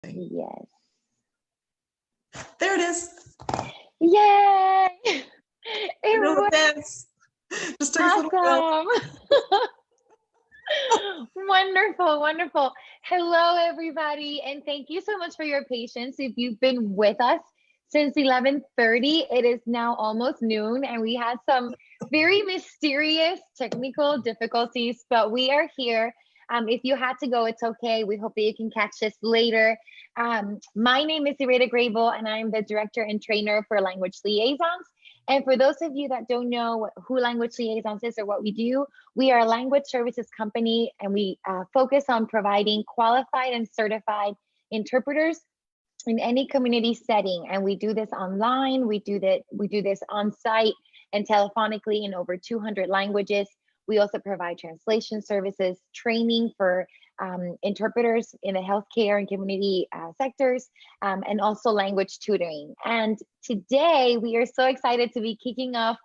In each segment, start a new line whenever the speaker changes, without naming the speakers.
Yes.
There it is.
Yay! It
No
was
dance. Just took us a little while.
awesome. Wonderful, wonderful. Hello, everybody, and thank you so much for your patience. If you've been with us since 11:30, it is now almost noon, and we had some very mysterious technical difficulties, but we are here. If you had to go, it's okay. We hope that you can catch us later. My name is Ireta Grable, and I'm the director and trainer for Language Liaisons. And for those of you that don't know who Language Liaisons is or what we do, we are a language services company, and we focus on providing qualified and certified interpreters in any community setting. And we do this online, we do this on site and telephonically in over 200 languages. We also provide translation services, training for interpreters in the healthcare and community sectors, and also language tutoring. And today we are so excited to be kicking off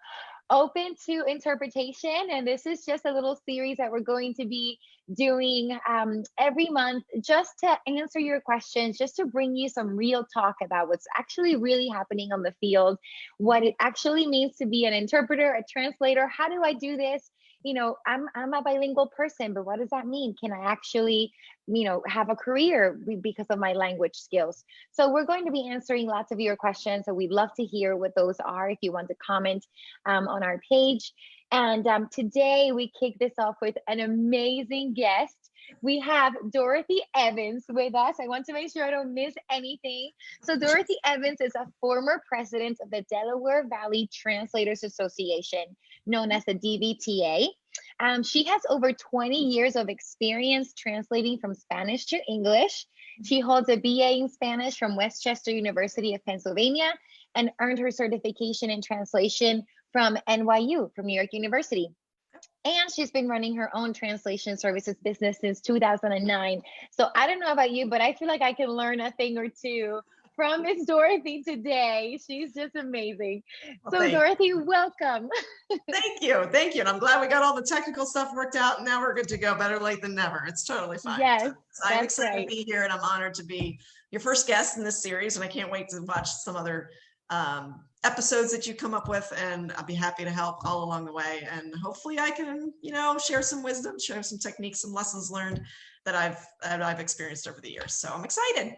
Open to Interpretation. And this is just a little series that we're going to be doing every month, just to answer your questions, just to bring you some real talk about what's actually really happening on the field, what it actually means to be an interpreter, a translator. How do I do this? I'm a bilingual person, but what does that mean? Can I actually, have a career because of my language skills? So we're going to be answering lots of your questions. So we'd love to hear what those are if you want to comment on our page. And today we kick this off with an amazing guest. We have Dorothy Evans with us. I want to make sure I don't miss anything. So Dorothy Evans is a former president of the Delaware Valley Translators Association, known as the DVTA. She has over 20 years of experience translating from Spanish to English. She holds a BA in Spanish from Westchester University of Pennsylvania and earned her certification in translation from NYU, from New York University. And she's been running her own translation services business since 2009. So I don't know about you, but I feel like I can learn a thing or two from Miss Dorothy today. She's just amazing.
Well,
so Dorothy, welcome.
Thank you. Thank you. And I'm glad we got all the technical stuff worked out, and now we're good to go. Better late than never. It's totally fine.
Yes,
so I'm excited to be here, and I'm honored to be your first guest in this series, and I can't wait to watch some other episodes that you come up with, and I'll be happy to help all along the way. And hopefully I can, share some wisdom, share some techniques, some lessons learned that I've experienced over the years. So I'm excited.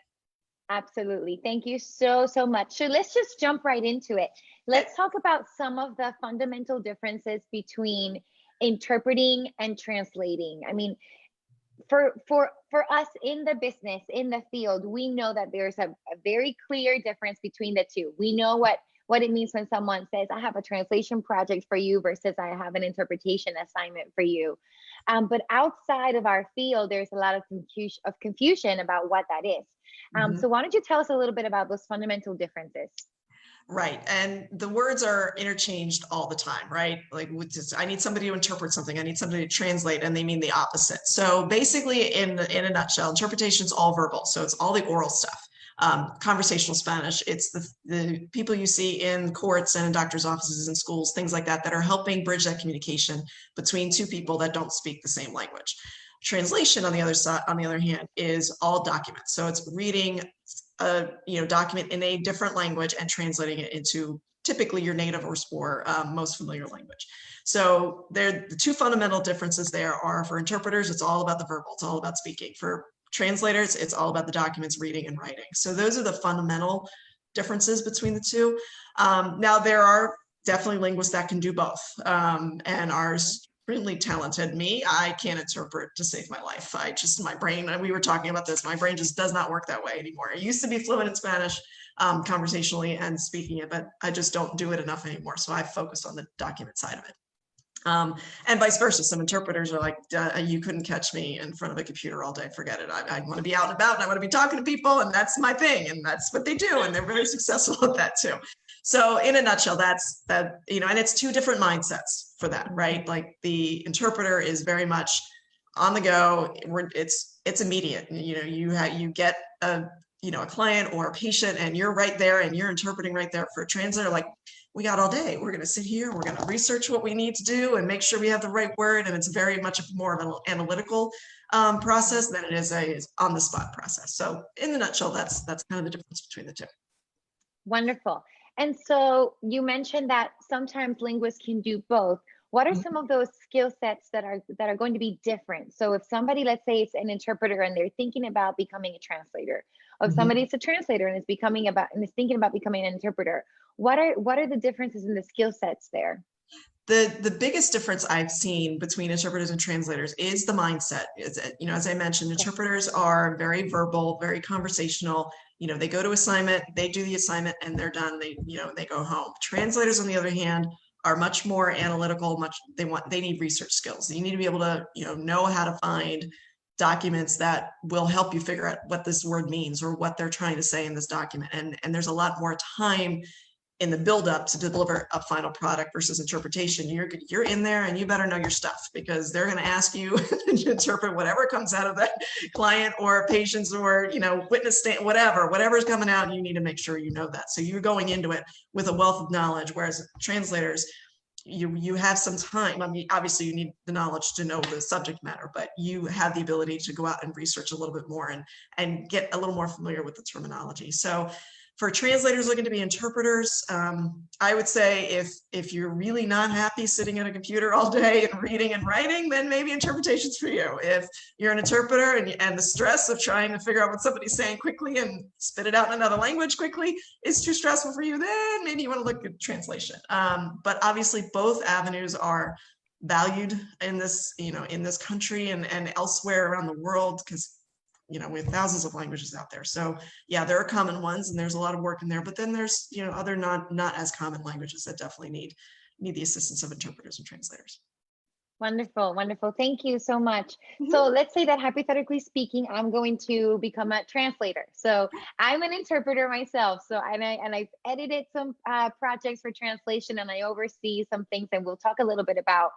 Absolutely. Thank you so much. So let's just jump right into it. Let's talk about some of the fundamental differences between interpreting and translating. I mean, for us in the business, in the field, we know that there's a very clear difference between the two. We know what it means when someone says, I have a translation project for you versus I have an interpretation assignment for you. But outside of our field, there's a lot of confusion about what that is. So why don't you tell us a little bit about those fundamental differences?
Right. And the words are interchanged all the time, right? Like, I need somebody to interpret something. I need somebody to translate, and they mean the opposite. So basically, in a nutshell, interpretation is all verbal. So it's all the oral stuff. Conversational Spanish, it's the people you see in courts and in doctors' offices and schools, things like that are helping bridge that communication between two people that don't speak the same language. Translation, on the other hand, is all documents. So it's reading a document in a different language and translating it into typically your native or most familiar language. So the two fundamental differences there are, for interpreters, it's all about the verbal, it's all about speaking. For translators, it's all about the documents, reading and writing. So those are the fundamental differences between the two. Now, there are definitely linguists that can do both, and are extremely talented. Me, I can't interpret to save my life. My brain, and we were talking about this, my brain just does not work that way anymore. I used to be fluent in Spanish conversationally and speaking it, but I just don't do it enough anymore. So I focus on the document side of it. And vice versa. Some interpreters are like, you couldn't catch me in front of a computer all day. Forget it. I want to be out and about, and I want to be talking to people, and that's my thing. And that's what they do. And they're very successful at that too. So in a nutshell, that's that, and it's two different mindsets for that, right? Like, the interpreter is very much on the go. It's immediate. You get a client or a patient, and you're right there, and you're interpreting right there. For a translator, like, we got all day. We're going to sit here, we're going to research what we need to do and make sure we have the right word. And it's very much more of an analytical process than it is a on-the-spot process. So in the nutshell, that's kind of the difference between the two.
Wonderful. And so you mentioned that sometimes linguists can do both. What are some of those skill sets that are going to be different? So if somebody, let's say it's an interpreter and they're thinking about becoming a translator, or if somebody's a translator and is thinking about becoming an interpreter, what are the differences in the skill sets there?
The biggest difference I've seen between interpreters and translators is the mindset. As I mentioned, interpreters are very verbal, very conversational. They go to assignment, they do the assignment, and they're done. They go home. Translators, on the other hand, are much more analytical. They need research skills. You need to be able to know how to find documents that will help you figure out what this word means or what they're trying to say in this document. And there's a lot more time in the buildup to deliver a final product versus interpretation. You're in there and you better know your stuff, because they're going to ask you to interpret whatever comes out of that client or patients or witness stand, whatever's coming out. You need to make sure you know that. So you're going into it with a wealth of knowledge, whereas translators, you have some time. I mean, obviously you need the knowledge to know the subject matter, but you have the ability to go out and research a little bit more and get a little more familiar with the terminology. So for translators looking to be interpreters, I would say if you're really not happy sitting at a computer all day and reading and writing, then maybe interpretation's for you. If you're an interpreter and the stress of trying to figure out what somebody's saying quickly and spit it out in another language quickly is too stressful for you, then maybe you want to look at translation. But obviously both avenues are valued in this, in this country and elsewhere around the world, because we have thousands of languages out there. So yeah, there are common ones and there's a lot of work in there, but then there's, other not as common languages that definitely need the assistance of interpreters and translators.
Wonderful. Wonderful. Thank you so much. So let's say that hypothetically speaking, I'm going to become a translator. So I'm an interpreter myself. So, I've edited some projects for translation and I oversee some things, and we'll talk a little bit about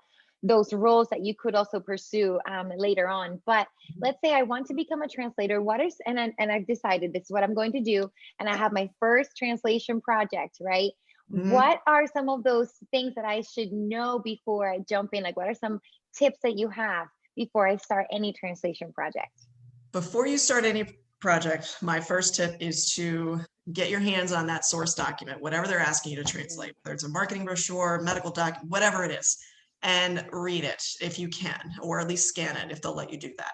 those roles that you could also pursue later on. But let's say I want to become a translator. And I've decided this is what I'm going to do. And I have my first translation project, right? What are some of those things that I should know before I jump in? Like, what are some tips that you have before I start any translation project?
Before you start any project, my first tip is to get your hands on that source document, whatever they're asking you to translate, whether it's a marketing brochure, medical document, whatever it is, and read it if you can, or at least scan it if they'll let you do that.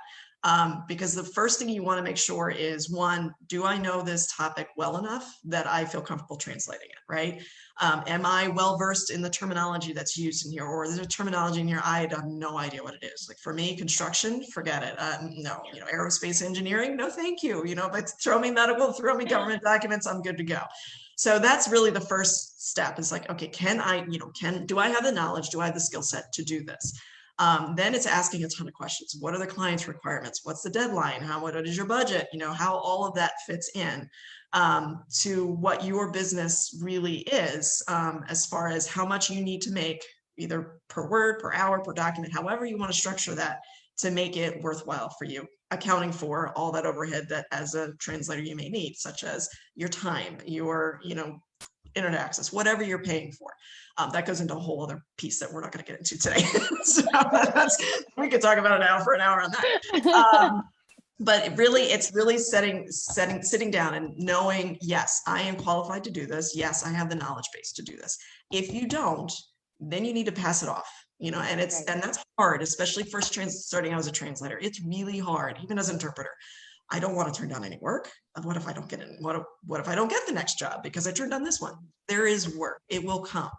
Because the first thing you want to make sure is, one, do I know this topic well enough that I feel comfortable translating it, right? Am I well-versed in the terminology that's used in here, or is there terminology in here I have no idea what it is? Like for me, construction, forget it. No, aerospace engineering, no thank you. But throw me medical, throw me government documents, I'm good to go. So that's really the first step, is like, okay, do I have the knowledge? Do I have the skill set to do this? Then it's asking a ton of questions. What are the client's requirements? What's the deadline? What is your budget? How all of that fits in to what your business really is, as far as how much you need to make, either per word, per hour, per document, however you want to structure that to make it worthwhile for you, accounting for all that overhead that as a translator you may need, such as your time, your internet access, whatever you're paying for. That goes into a whole other piece that we're not going to get into today. So we could talk about it for an hour on that. But it's really sitting down and knowing, yes, I am qualified to do this. Yes, I have the knowledge base to do this. If you don't, then you need to pass it off. And and that's hard, especially first starting out as a translator. It's really hard, even as an interpreter. I don't want to turn down any work. What if I don't get in? What if I don't get the next job because I turned down this one? There is work. It will come.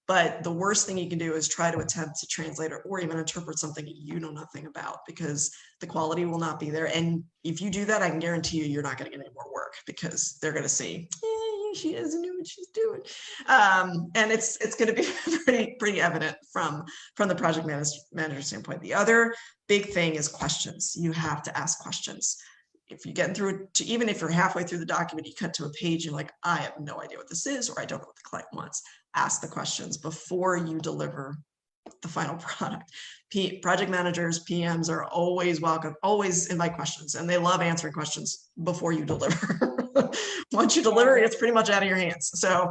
But the worst thing you can do is try to attempt to translate or even interpret something you know nothing about, because the quality will not be there. And if you do that, I can guarantee you're not going to get any more work, because they're going to see, she doesn't know what she's doing. And it's going to be pretty evident from the project manager standpoint. The other big thing is questions. You have to ask questions. If you get through it, even if you're halfway through the document, you cut to a page, you're like, I have no idea what this is, or I don't know what the client wants. Ask the questions before you deliver the final product. Project managers, PMs are always welcome, always invite questions, and they love answering questions before you deliver. Once you deliver, it's pretty much out of your hands. So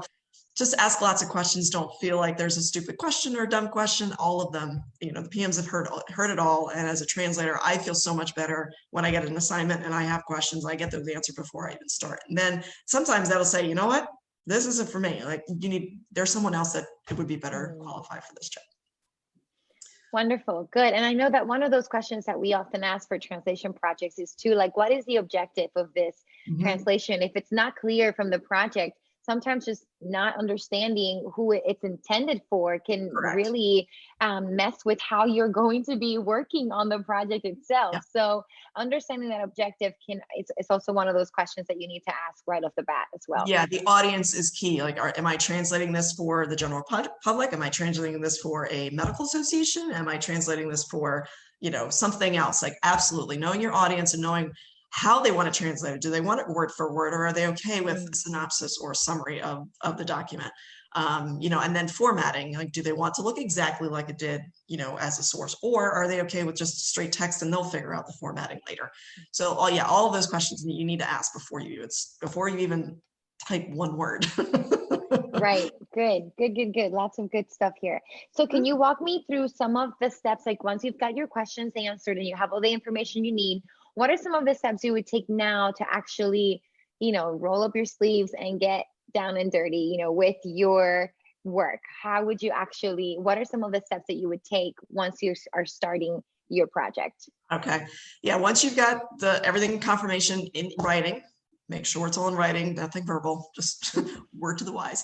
just ask lots of questions. Don't feel like there's a stupid question or a dumb question. All of them, the PMs have heard it all. And as a translator, I feel so much better when I get an assignment and I have questions. I get those answered before I even start. And then sometimes that'll say, you know what, this isn't for me. Like there's someone else that it would be better qualified for this job.
Wonderful. Good. And I know that one of those questions that we often ask for translation projects is too, like, what is the objective of this translation? If it's not clear from the project, sometimes just not understanding who it's intended for can really mess with how you're going to be working on the project itself. So understanding that objective it's also one of those questions that you need to ask right off the bat as well.
Yeah, the audience is key. Like, am I translating this for the general public? Am I translating this for a medical association? Am I translating this for, something else? Like, absolutely knowing your audience and knowing how they want to translate it. Do they want it word for word, or are they okay with a synopsis or a summary of the document? And then formatting, like, do they want to look exactly like it did, as a source, or are they okay with just straight text and they'll figure out the formatting later? So, all of those questions you need to ask before you even type one word.
Right. Good. Lots of good stuff here. So can you walk me through some of the steps, like once you've got your questions answered and you have all the information you need, what are some of the steps you would take now to actually, roll up your sleeves and get down and dirty, with your work? What are some of the steps that you would take once you are starting your project?
Okay. Yeah. Once you've got everything confirmation in writing, make sure it's all in writing, nothing verbal, just word to the wise.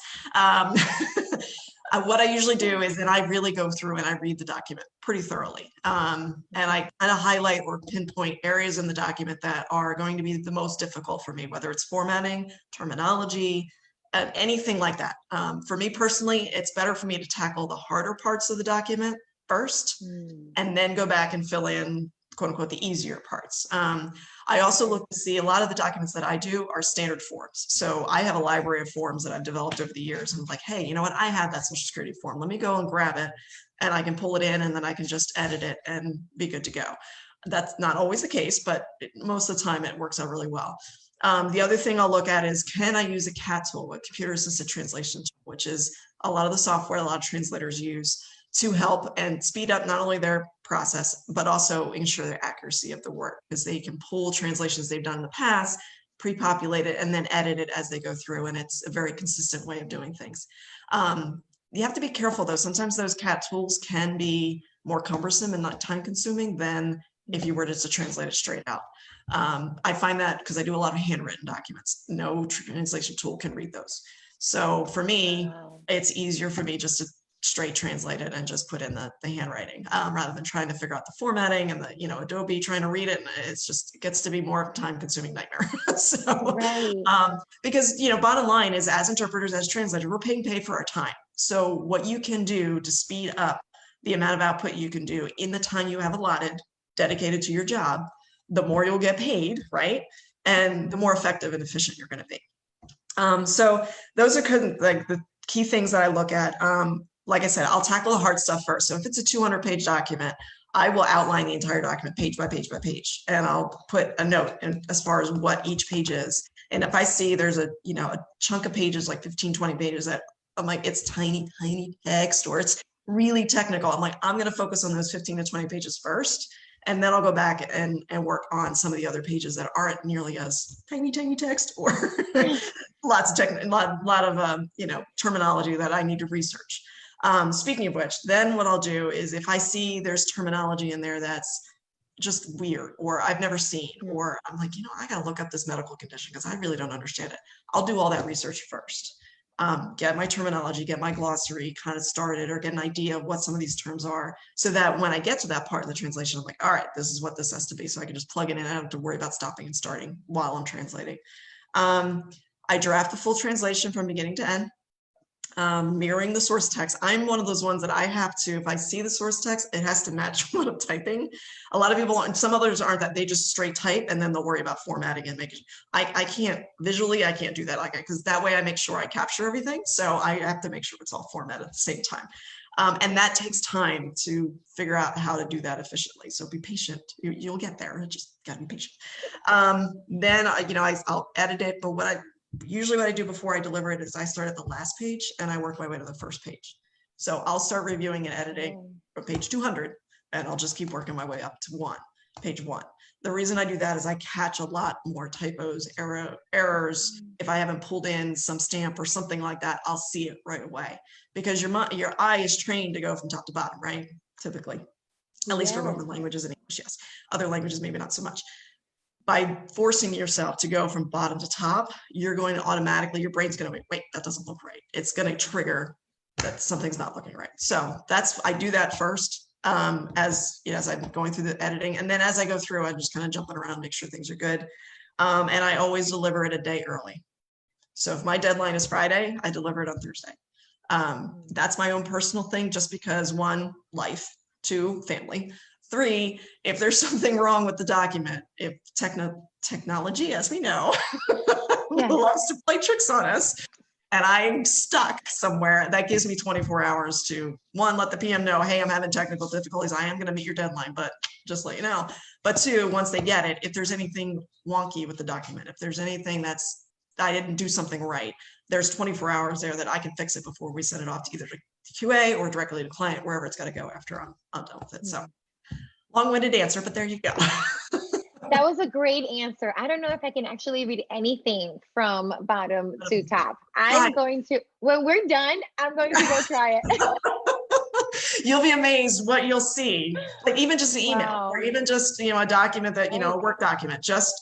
What I usually do is then I really go through and I read the document pretty thoroughly. And I kind of highlight or pinpoint areas in the document that are going to be the most difficult for me, whether it's formatting, terminology, anything like that. For me personally, it's better for me to tackle the harder parts of the document first, and then go back and fill in, quote unquote, the easier parts. I also look to see a lot of the documents that I do are standard forms. So I have a library of forms that I've developed over the years. And I'm like, hey, you know what? I have that Social Security form. Let me go and grab it and I can pull it in and then I can just edit it and be good to go. That's not always the case, but most of the time it works out really well. The other thing I'll look at is, can I use a CAT tool, a computer assisted translation tool, which is a lot of the software a lot of translators use to help and speed up not only their process, but also ensure the accuracy of the work, because they can pull translations they've done in the past, pre-populate it, and then edit it as they go through. And it's a very consistent way of doing things. You have to be careful though. Sometimes those CAT tools can be more cumbersome and not time consuming than if you were just to translate it straight out. I find that because I do a lot of handwritten documents, no translation tool can read those. So for me, it's easier for me just to straight translate it and just put in the handwriting, rather than trying to figure out the formatting and the, Adobe trying to read it. And it gets to be more of a time consuming nightmare. So, because, bottom line is, as interpreters, as translators, we're being paid for our time. So what you can do to speed up the amount of output you can do in the time you have allotted, dedicated to your job, the more you'll get paid, right? And the more effective and efficient you're going to be. So those are kind of like the key things that I look at. Like I said, I'll tackle the hard stuff first. So if it's a 200-page document, I will outline the entire document page by page by page, and I'll put a note as far as what each page is. And if I see there's a chunk of pages, like 15, 20 pages, that I'm like, it's tiny text, or it's really technical, I'm like, I'm going to focus on those 15 to 20 pages first. And then I'll go back and work on some of the other pages that aren't nearly as tiny text, or lots of lot of terminology that I need to research. Speaking of which, then what I'll do is, if I see there's terminology in there that's just weird, or I've never seen, or I'm like, I got to look up this medical condition because I really don't understand it. I'll do all that research first. Get my terminology, get my glossary kind of started, or get an idea of what some of these terms are, so that when I get to that part of the translation, I'm like, all right, this is what this has to be. So I can just plug it in. I don't have to worry about stopping and starting while I'm translating. I draft the full translation from beginning to end, mirroring the source text. I'm one of those ones that I have to, if I see the source text, it has to match what I'm typing. A lot of people, and some others aren't, that they just straight type and then they'll worry about formatting and making. I can't visually, I can't do that, because that way I make sure I capture everything. So I have to make sure it's all formatted at the same time. And that takes time to figure out how to do that efficiently. So be patient. You'll get there. Just gotta be patient. Then I'll edit it. But usually what I do before I deliver it is I start at the last page and I work my way to the first page. So I'll start reviewing and editing from page 200, and I'll just keep working my way up to page one. The reason I do that is I catch a lot more typos, errors. If I haven't pulled in some stamp or something like that, I'll see it right away, because your eye is trained to go from top to bottom, right? Typically, at least for Roman languages and English, yes. Other languages, maybe not so much. By forcing yourself to go from bottom to top, you're going to automatically, your brain's going to wait, that doesn't look right. It's going to trigger that something's not looking right. So I do that first. As I'm going through the editing, and then as I go through, I'm just kind of jumping around, make sure things are good. And I always deliver it a day early. So if my deadline is Friday, I deliver it on Thursday. That's my own personal thing, just because 1, life, 2, family, 3, if there's something wrong with the document, if technology, as we know, loves to play tricks on us, and I'm stuck somewhere, that gives me 24 hours to, 1, let the PM know, hey, I'm having technical difficulties. I am going to meet your deadline, but just let you know. But 2, once they get it, if there's anything wonky with the document, if there's anything I didn't do something right, there's 24 hours there that I can fix it before we send it off to either to QA or directly to client, wherever it's got to go after I'm done with it. So long-winded answer, but there you go.
That was a great answer. I don't know if I can actually read anything from bottom to top. I'm going to, when we're done, I'm going to go try it.
You'll be amazed what you'll see. Like even just an email, or even just, a document that, a Word document, just,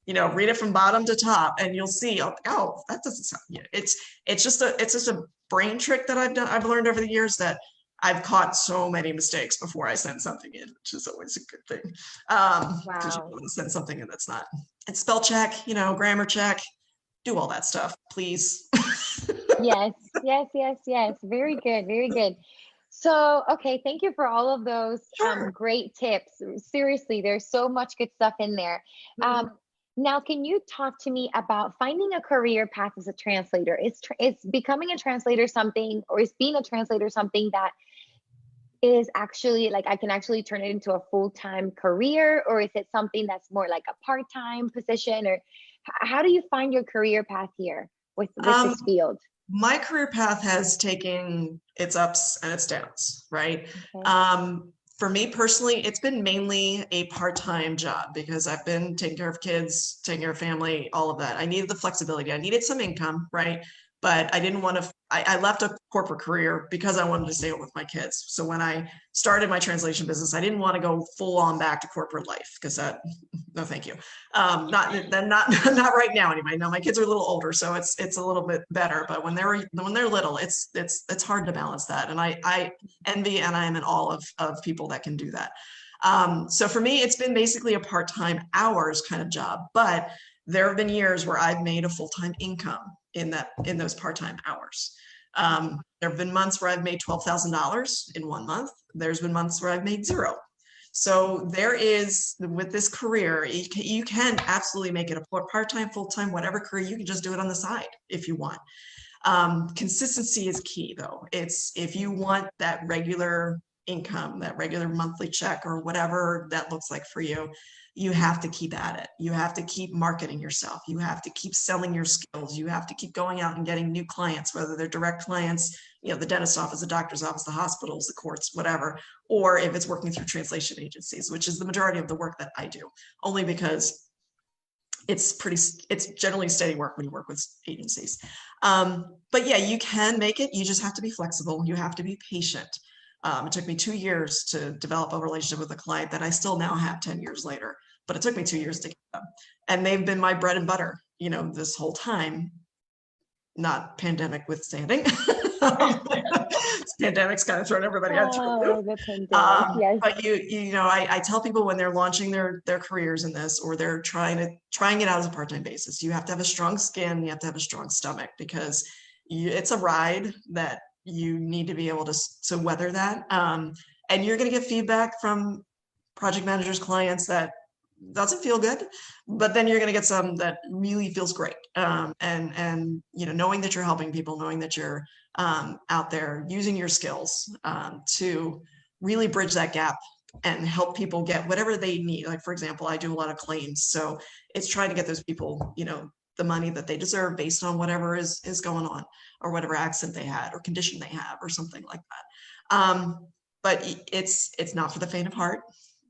read it from bottom to top, and you'll see, oh, that doesn't sound, it's just a brain trick that I've learned over the years, that I've caught so many mistakes before I send something in, which is always a good thing. Because you don't want to send something in that's not. And spell check, grammar check, do all that stuff, please.
Yes. Very good, very good. So, okay, thank you for all of those great tips. Seriously, there's so much good stuff in there. Now, can you talk to me about finding a career path as a translator? Is becoming a translator something, or is being a translator something that is actually like I can actually turn it into a full-time career, or is it something that's more like a part-time position, or how do you find your career path here with this field?
My career path has taken its ups and its downs, right? For me personally, it's been mainly a part-time job, because I've been taking care of kids, taking care of family, all of that. I needed the flexibility. I needed some income, right? But I didn't want to, I left a corporate career because I wanted to stay home with my kids. So when I started my translation business, I didn't want to go full on back to corporate life, because no, thank you. Not right now anyway. No, my kids are a little older, so it's a little bit better. But when they're little, it's hard to balance that. And I envy, and I am in awe of people that can do that. So for me, it's been basically a part-time hours kind of job, but there have been years where I've made a full-time income in those part-time hours. There have been months where I've made $12,000 in 1 month. There's been months where I've made 0. So there is, with this career, you can absolutely make it a part-time, full-time, whatever career. You can just do it on the side if you want. Consistency is key, though. It's if you want that regular income, that regular monthly check, or whatever that looks like for you, you have to keep at it. You have to keep marketing yourself. You have to keep selling your skills. You have to keep going out and getting new clients, whether they're direct clients, the dentist's office, the doctor's office, the hospitals, the courts, whatever, or if it's working through translation agencies, which is the majority of the work that I do, only because it's generally steady work when you work with agencies. But yeah, you can make it. You just have to be flexible. You have to be patient. It took me 2 years to develop a relationship with a client that I still now have 10 years later, but it took me 2 years to get them. And they've been my bread and butter, this whole time, not pandemic withstanding. Pandemic's kind of thrown everybody out.
The pandemic, yes.
But I tell people when they're launching their careers in this, or they're trying it out as a part-time basis, you have to have a strong skin, you have to have a strong stomach, because it's a ride that you need to be able to weather that. And you're going to get feedback from project managers, clients that doesn't feel good, but then you're going to get some that really feels great. And knowing that you're helping people, knowing that you're out there using your skills to really bridge that gap and help people get whatever they need. Like, for example, I do a lot of claims, so it's trying to get those people, the money that they deserve based on whatever is going on, or whatever accent they had or condition they have or something like that. But it's not for the faint of heart.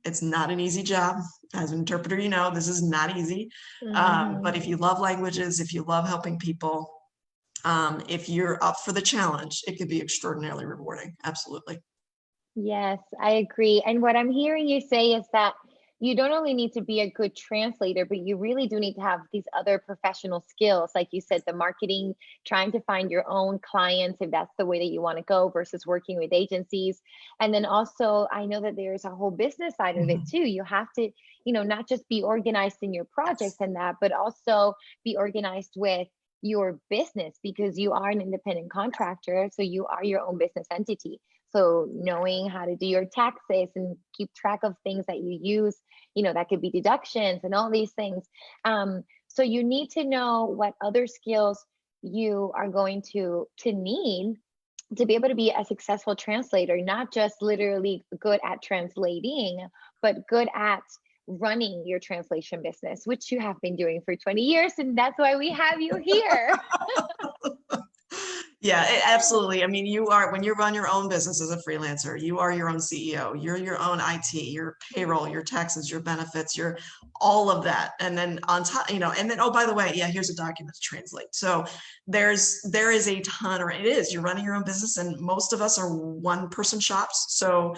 It's not an easy job. As an interpreter, you know, this is not easy. But if you love languages, if you love helping people, if you're up for the challenge, it could be extraordinarily rewarding. Absolutely.
Yes, I agree. And what I'm hearing you say is that you don't only need to be a good translator, but you really do need to have these other professional skills. Like you said, the marketing, trying to find your own clients, if that's the way that you want to go versus working with agencies. And then also, I know that there's a whole business side of it too. You have to, not just be organized in your projects and that, but also be organized with your business, because you are an independent contractor. So you are your own business entity. So knowing how to do your taxes and keep track of things that you use, that could be deductions and all these things. So you need to know what other skills you are going to need to be able to be a successful translator, not just literally good at translating, but good at running your translation business, which you have been doing for 20 years. And that's why we have you here.
Yeah, absolutely. I mean, when you run your own business as a freelancer, you are your own CEO, you're your own IT, your payroll, your taxes, your benefits, your all of that. And then on top, and then, oh, by the way, yeah, here's a document to translate. So there is a ton, or you're running your own business, and most of us are one person shops. So,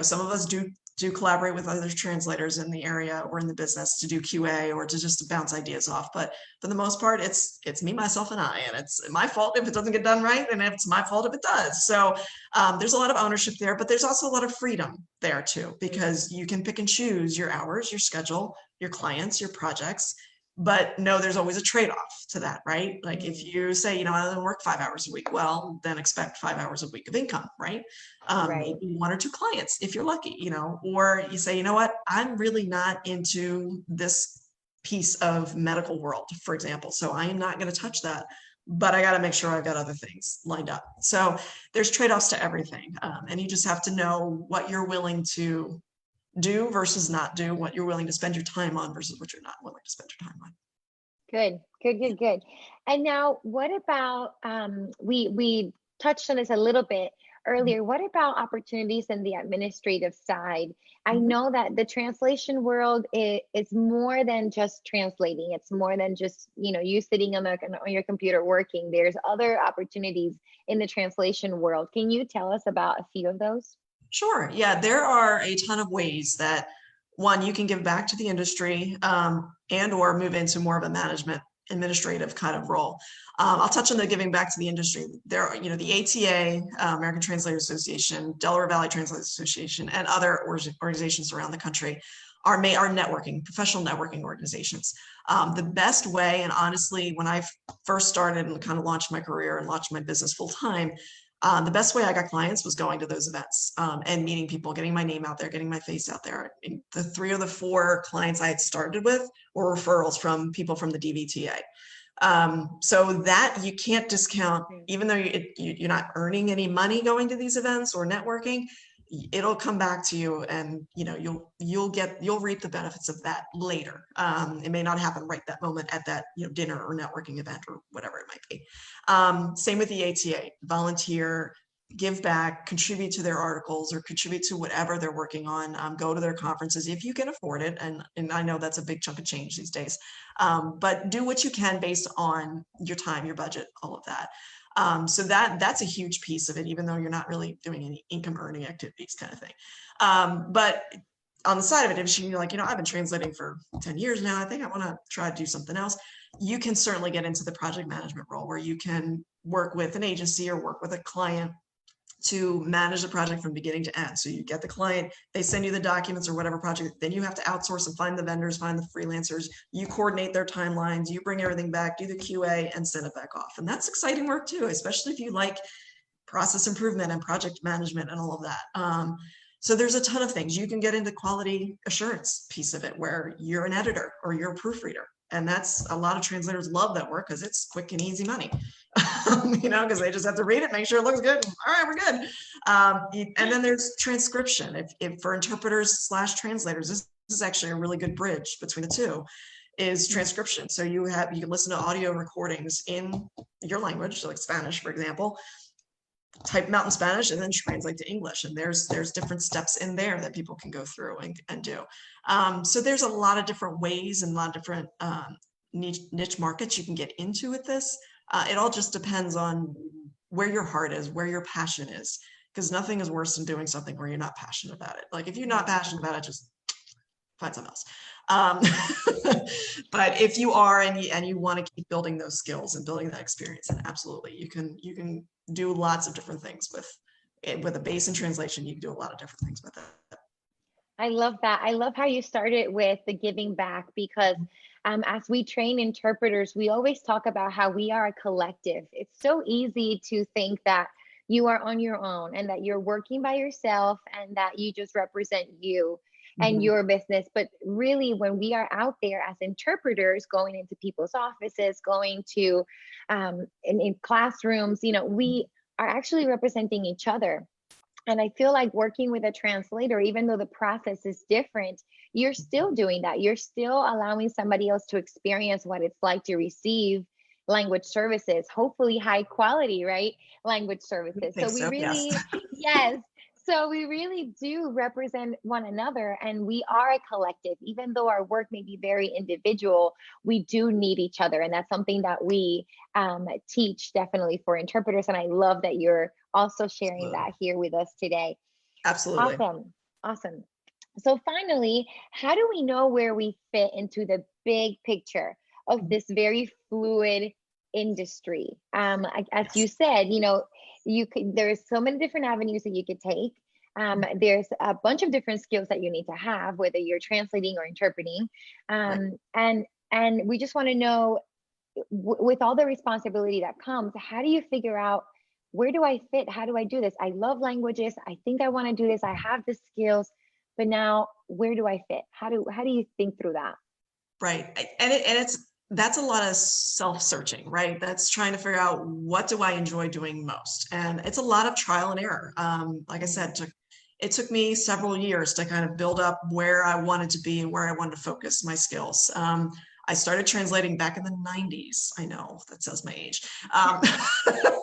some of us do collaborate with other translators in the area or in the business to do QA or to just bounce ideas off. But for the most part, it's me, myself, and I, and it's my fault if it doesn't get done right, and it's my fault if it does. So there's a lot of ownership there, but there's also a lot of freedom there too, because you can pick and choose your hours, your schedule, your clients, your projects. But no, there's always a trade-off to that, right? Like if you say, I don't work 5 hours a week, well, then expect 5 hours a week of income, right?
Right.
Maybe 1 or 2 clients if you're lucky, or you say, what, I'm really not into this piece of medical world, for example, so I am not going to touch that, but I got to make sure I've got other things lined up. So there's trade-offs to everything, and you just have to know what you're willing to do versus not do, what you're willing to spend your time on versus what you're not willing to spend your time on.
Good. And now what about, we touched on this a little bit earlier. What about opportunities in the administrative side? I know that the translation world is more than just translating. It's more than just, you sitting on your computer working. There's other opportunities in the translation world. Can you tell us about a few of those?
Sure. Yeah, there are a ton of ways that, one, you can give back to the industry and or move into more of a management administrative kind of role. I'll touch on the giving back to the industry. There are, the ATA, American Translators Association, Delaware Valley Translators Association, and other organizations around the country are networking, professional networking organizations. The best way, and honestly, when I first started and kind of launched my career and launched my business full time, the best way I got clients was going to those events and meeting people, getting my name out there, getting my face out there. The 3 or the 4 clients I had started with were referrals from people from the DVTA. So that you can't discount, even though you're not earning any money going to these events or networking, it'll come back to you, and you'll reap the benefits of that later. It may not happen right that moment at that dinner or networking event or whatever it might be. Same with the ATA, volunteer, give back, contribute to their articles or contribute to whatever they're working on. Go to their conferences if you can afford it, and I know that's a big chunk of change these days, but do what you can based on your time, your budget, all of that. So that's a huge piece of it, even though you're not really doing any income earning activities kind of thing. But on the side of it, if you're like, I've been translating for 10 years now, I think I want to try to do something else. You can certainly get into the project management role where you can work with an agency or work with a client to manage the project from beginning to end. So you get the client, they send you the documents or whatever project, then you have to outsource and find the vendors, find the freelancers, you coordinate their timelines, you bring everything back, do the QA and send it back off. And that's exciting work too, especially if you like process improvement and project management and all of that. So there's a ton of things. You can get into quality assurance piece of it where you're an editor or you're a proofreader. And that's, a lot of translators love that work because it's quick and easy money. Because they just have to read it, make sure it looks good. All right, we're good. And then there's transcription. If for interpreters / translators, this is actually a really good bridge between the two. is transcription. So you can listen to audio recordings in your language, like Spanish, for example, type them out in Spanish and then translate to English. And there's different steps in there that people can go through and do. So there's a lot of different ways and a lot of different niche markets you can get into with this. It all just depends on where your heart is, where your passion is, because nothing is worse than doing something where you're not passionate about it. Like if you're not passionate about it, just find something else. But if you are and you want to keep building those skills and building that experience, then absolutely you can do lots of different things with a base in translation. You can do a lot of different things with it.
I love that. I love how you started with the giving back, because as we train interpreters, we always talk about how we are a collective. It's so easy to think that you are on your own and that you're working by yourself and that you just represent you and your business. But really, when we are out there as interpreters, going into people's offices, going to in classrooms, we are actually representing each other. And I feel like working with a translator, even though the process is different, you're still doing that. You're still allowing somebody else to experience what it's like to receive language services, hopefully high quality, right? Language services. So we really, yes. So we really do represent one another, and we are a collective. Even though our work may be very individual, we do need each other. And that's something that we teach definitely for interpreters. And I love that you're also sharing that here with us today.
Absolutely.
Awesome. So finally, how do we know where we fit into the big picture of this very fluid industry? As you said, there's so many different avenues that you could take. There's a bunch of different skills that you need to have, whether you're translating or interpreting. And we just want to know, with all the responsibility that comes, how do you figure out, where do I fit? How do I do this? I love languages. I think I want to do this. I have the skills, but now where do I fit? How do you think through that?
Right. And that's a lot of self-searching, right? That's trying to figure out, what do I enjoy doing most? And it's a lot of trial and error. Like I said, it took me several years to kind of build up where I wanted to be and where I wanted to focus my skills. I started translating back in the 90s. I know that says my age.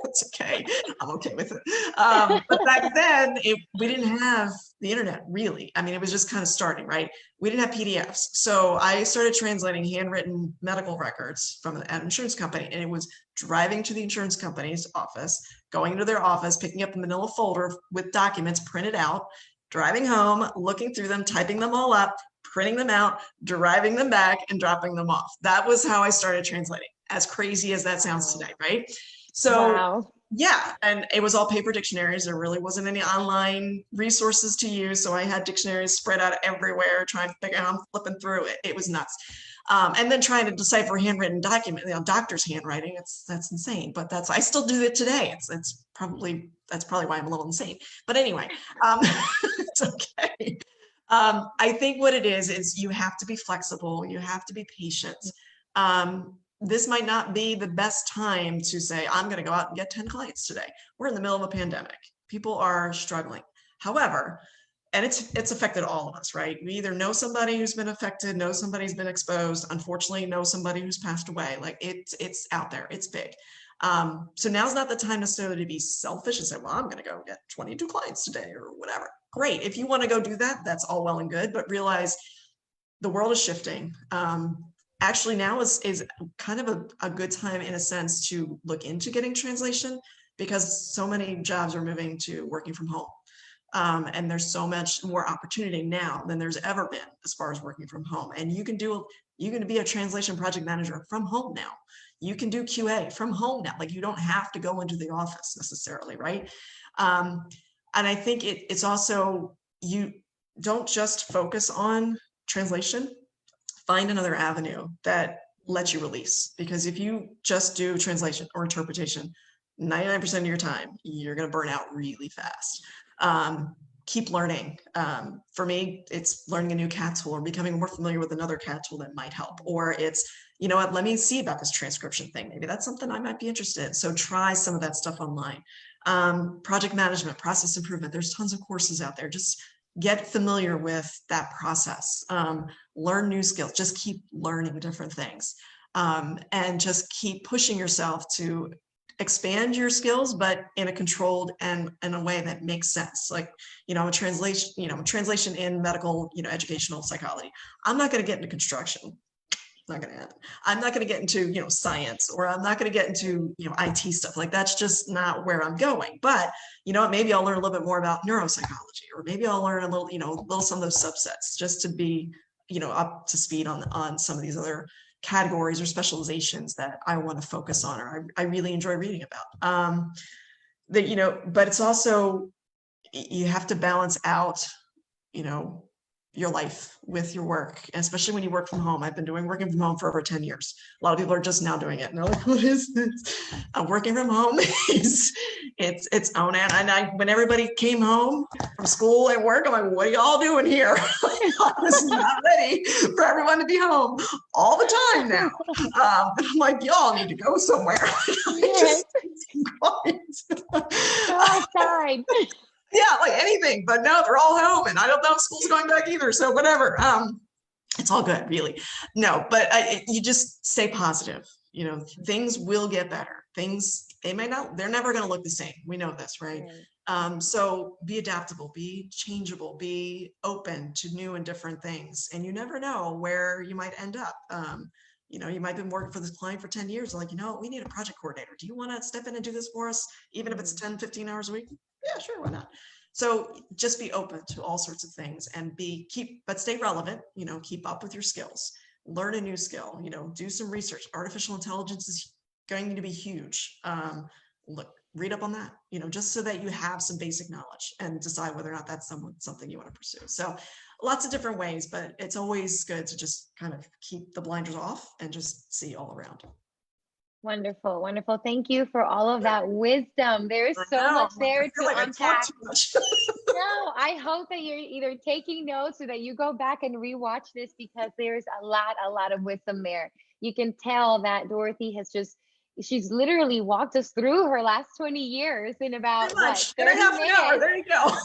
It's okay. I'm okay with it. But back then, we didn't have the internet, really. I mean, it was just kind of starting, right? We didn't have PDFs. So I started translating handwritten medical records from an insurance company, and it was driving to the insurance company's office, going to their office, picking up a manila folder with documents printed out, driving home, looking through them, typing them all up, printing them out, driving them back, and dropping them off. That was how I started translating, as crazy as that sounds today, right? So yeah, and it was all paper dictionaries. There really wasn't any online resources to use. So I had dictionaries spread out everywhere, trying to figure out how I'm flipping through it. It was nuts. And then trying to decipher handwritten document, doctor's handwriting. That's insane, but I still do it today. That's probably why I'm a little insane. But anyway, it's okay. I think what it is you have to be flexible. You have to be patient. This might not be the best time to say, I'm going to go out and get 10 clients today. We're in the middle of a pandemic. People are struggling. However, and it's affected all of us, right? We either know somebody who's been affected, know somebody's been exposed, unfortunately know somebody who's passed away. Like it's out there, it's big. So now's not the time necessarily to be selfish and say, well, I'm going to go get 22 clients today or whatever. Great. If you want to go do that, that's all well and good, but realize the world is shifting. Actually now is kind of a good time in a sense to look into getting translation, because so many jobs are moving to working from home. And there's so much more opportunity now than there's ever been as far as working from home. And you can be a translation project manager from home now. You can do QA from home now. Like, you don't have to go into the office necessarily, right? And I think it's also, you don't just focus on translation. Find another avenue that lets you release. Because if you just do translation or interpretation, 99% of your time, you're going to burn out really fast. Keep learning. For me, it's learning a new CAT tool or becoming more familiar with another CAT tool that might help. Or it's, you know what, let me see about this transcription thing. Maybe that's something I might be interested in. So try some of that stuff online. Project management, process improvement. There's tons of courses out there. Just get familiar with that process. Learn new skills, just keep learning different things, and just keep pushing yourself to expand your skills, but in a controlled and in a way that makes sense. Like, a translation in medical, educational psychology. I'm not going to get into construction. Not going to happen. I'm not going to get into, science, or I'm not going to get into, IT stuff. Like, that's just not where I'm going. But, maybe I'll learn a little bit more about neuropsychology, or maybe I'll learn a little some of those subsets, just to be, up to speed on some of these other categories or specializations that I want to focus on, or I really enjoy reading about. But it's also, you have to balance out, your life with your work, especially when you work from home. I've been working from home for over 10 years. A lot of people are just now doing it. And they're like, what is this? Working from home is its own. And when everybody came home from school and work, I'm like, what are y'all doing here? I was not ready for everyone to be home all the time now. And I'm like, y'all need to go somewhere.
Yes.
Just
Go outside.
Yeah, like anything, but no, they're all home, and I don't know if school's going back either. So whatever, it's all good, really. No, but you just stay positive. Things will get better. They're never going to look the same. We know this, right? So be adaptable, be changeable, be open to new and different things, and you never know where you might end up. You might have been working for this client for 10 years. Like, we need a project coordinator. Do you want to step in and do this for us? Even if it's 10, 15 hours a week? Yeah, sure. Why not? So just be open to all sorts of things, and but stay relevant, keep up with your skills, learn a new skill, do some research. Artificial intelligence is going to be huge. Read up on that, just so that you have some basic knowledge and decide whether or not that's something you want to pursue. So lots of different ways, but it's always good to just kind of keep the blinders off and just see all around.
Wonderful, wonderful. Thank you for all of that wisdom. There is so much there to unpack. No, I hope that you're either taking notes or that you go back and rewatch this, because there's a lot of wisdom there. You can tell that Dorothy she's literally walked us through her last 20 years in about 30 minutes.
There you go.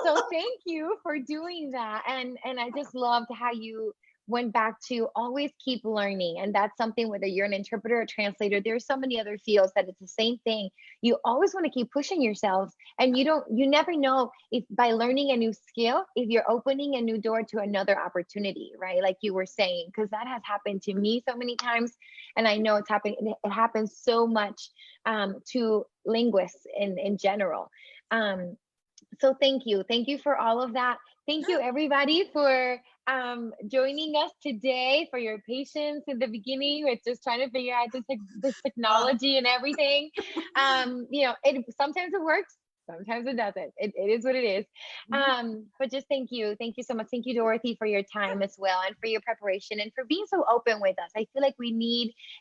So thank you for doing that. And I just loved how you went back to always keep learning. And that's something, whether you're an interpreter or translator, there's so many other fields that it's the same thing. You always want to keep pushing yourselves, and you never know if by learning a new skill, if you're opening a new door to another opportunity, right? Like you were saying, because that has happened to me so many times. And I know it's happening. It happens so much to linguists in general. So thank you. Thank you for all of that. Thank you, everybody, for joining us today, for your patience in the beginning with just trying to figure out this technology and everything. Sometimes it works, sometimes it doesn't. It is what it is. But just thank you so much. Thank you, Dorothy, for your time as well, and for your preparation, and for being so open with us. I feel like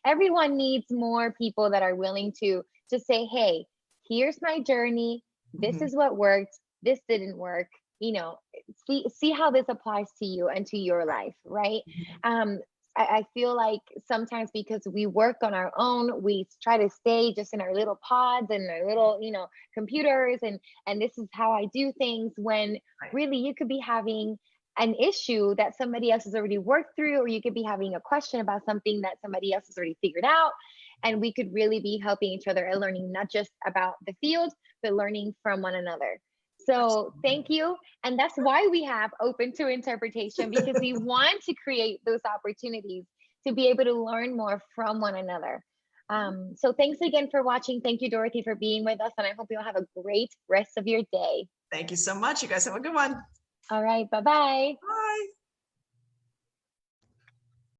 everyone needs more people that are willing to just say, hey, here's my journey. This is what worked. This didn't work. See how this applies to you and to your life, right? I feel like sometimes, because we work on our own, we try to stay just in our little pods and our little, computers, and this is how I do things, when really you could be having an issue that somebody else has already worked through, or you could be having a question about something that somebody else has already figured out. And we could really be helping each other and learning not just about the field, but learning from one another. So thank you. And that's why we have Open to Interpretation, because we want to create those opportunities to be able to learn more from one another. So thanks again for watching. Thank you, Dorothy, for being with us. And I hope you'll have a great rest of your day.
Thank you so much. You guys have a good one.
All right. Bye-bye.